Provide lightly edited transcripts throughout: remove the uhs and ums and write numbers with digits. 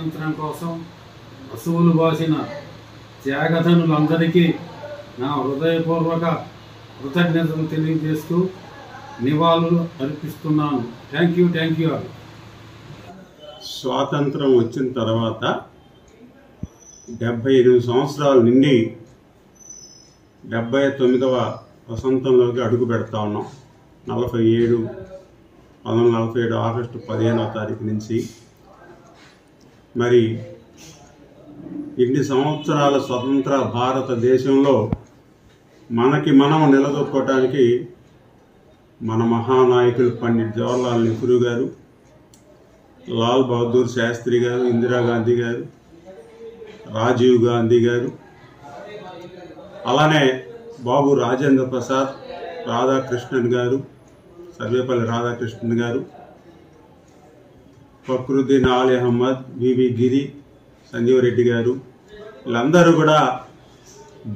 స్వాతంత్రం కోసం అసువులు బాసిన త్యాగధనులందరికీ నా హృదయపూర్వక కృతజ్ఞతలు తెలియజేస్తూ నివాళులు అర్పిస్తున్నాను. Thank you all. స్వాతంత్రం వచ్చిన తర్వాత 78 సంవత్సరాలు నిండి 79వ వసంతంలోకి అడుగు పెడతా ఉన్నాం. 1947 ఆగస్టు 15వ తారీఖు నుంచి మరి ఇన్ని సంవత్సరాల స్వతంత్ర భారతదేశంలో మనకి మనం నిలదొక్కోవటానికి మన మహానాయకులు పండిట్ జవహర్లాల్ నెహ్రూ గారు, లాల్ బహదూర్ శాస్త్రి గారు, ఇందిరాగాంధీ గారు, రాజీవ్ గాంధీ గారు, అలానే బాబు రాజేంద్ర ప్రసాద్, రాధాకృష్ణన్ గారు, సర్వేపల్లి రాధాకృష్ణన్ గారు, ఫక్రుద్దీన్ ఆలి అహ్మద్, వివి గిరి, సంజీవ్ రెడ్డి గారు, వీళ్ళందరూ కూడా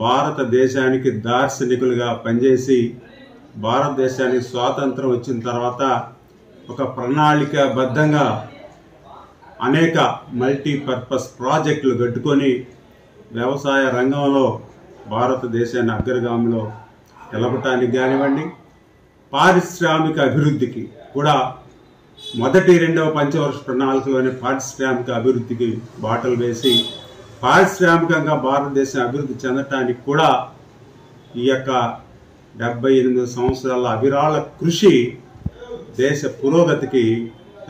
భారతదేశానికి దార్శనికులుగా పనిచేసి భారతదేశానికి స్వాతంత్రం వచ్చిన తర్వాత ఒక ప్రణాళికాబద్ధంగా అనేక మల్టీపర్పస్ ప్రాజెక్టులు కట్టుకొని వ్యవసాయ రంగంలో భారతదేశాన్ని అగ్రగామిలో నిలపటానికి కానివ్వండి, పారిశ్రామిక అభివృద్ధికి కూడా మొదటి 2వ పంచవర్ష ప్రణాళికలోని పారిశ్రామిక అభివృద్ధికి బాటలు వేసి పారిశ్రామికంగా భారతదేశం అభివృద్ధి చెందటానికి కూడా ఈ యొక్క 78 సంవత్సరాల అవిరాళ కృషి దేశ పురోగతికి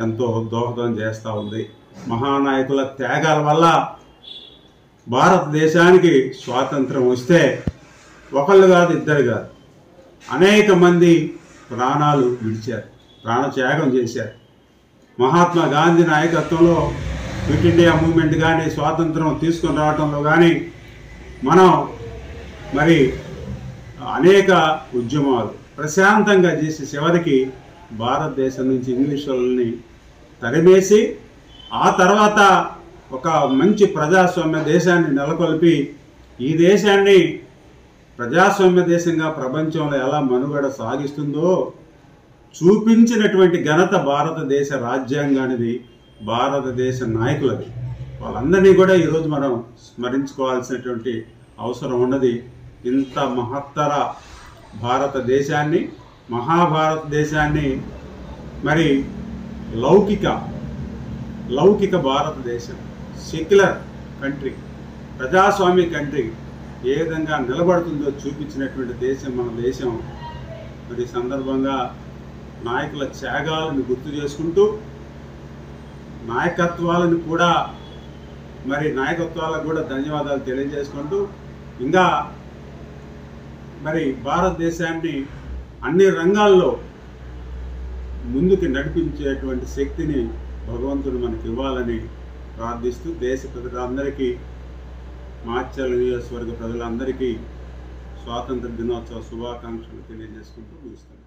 ఎంతో దోహదం చేస్తూ ఉంది. మహానాయకుల త్యాగాల వల్ల భారతదేశానికి స్వాతంత్రం వస్తే ఒకళ్ళు కాదు, ఇద్దరు కాదు, అనేక మంది ప్రాణాలు విడిచారు, ప్రాణత్యాగం చేశారు. మహాత్మా గాంధీ నాయకత్వంలో క్విట్ ఇండియా మూవ్మెంట్ కానీ స్వాతంత్రం తీసుకొని రావడంలో కానీ మనం మరి అనేక ఉద్యమాలు ప్రశాంతంగా చేసి చివరికి భారతదేశం నుంచి ఇంగ్లీష్ వాళ్ళని తరిమేసి ఆ తర్వాత ఒక మంచి ప్రజాస్వామ్య దేశాన్ని నెలకొల్పి ఈ దేశాన్ని ప్రజాస్వామ్య దేశంగా ప్రపంచంలో ఎలా మనుగడ సాగిస్తుందో చూపించినటువంటి ఘనత భారతదేశ రాజ్యాంగానిది, భారతదేశ నాయకులది. వాళ్ళందరినీ కూడా ఈరోజు మనం స్మరించుకోవాల్సినటువంటి అవసరం ఉన్నది. ఇంత మహత్తర భారతదేశాన్ని, మహాభారతదేశాన్ని మరి లౌకిక భారతదేశం, సెక్యులర్ కంట్రీ, ప్రజాస్వామ్య కంట్రీ ఏ విధంగా నిలబడుతుందో చూపించినటువంటి దేశం మన దేశం. మరి సందర్భంగా నాయకుల త్యాగాలను గుర్తు చేసుకుంటూ నాయకత్వాలకు కూడా ధన్యవాదాలు తెలియజేసుకుంటూ ఇంకా మరి భారతదేశాన్ని అన్ని రంగాల్లో ముందుకు నడిపించేటువంటి శక్తిని భగవంతుడు మనకి ఇవ్వాలని ప్రార్థిస్తూ దేశ ప్రజలందరికీ, మాచర్ల నియోజకవర్గ ప్రజలందరికీ స్వాతంత్ర దినోత్సవ శుభాకాంక్షలు తెలియజేసుకుంటూ ముగిస్తున్నాను.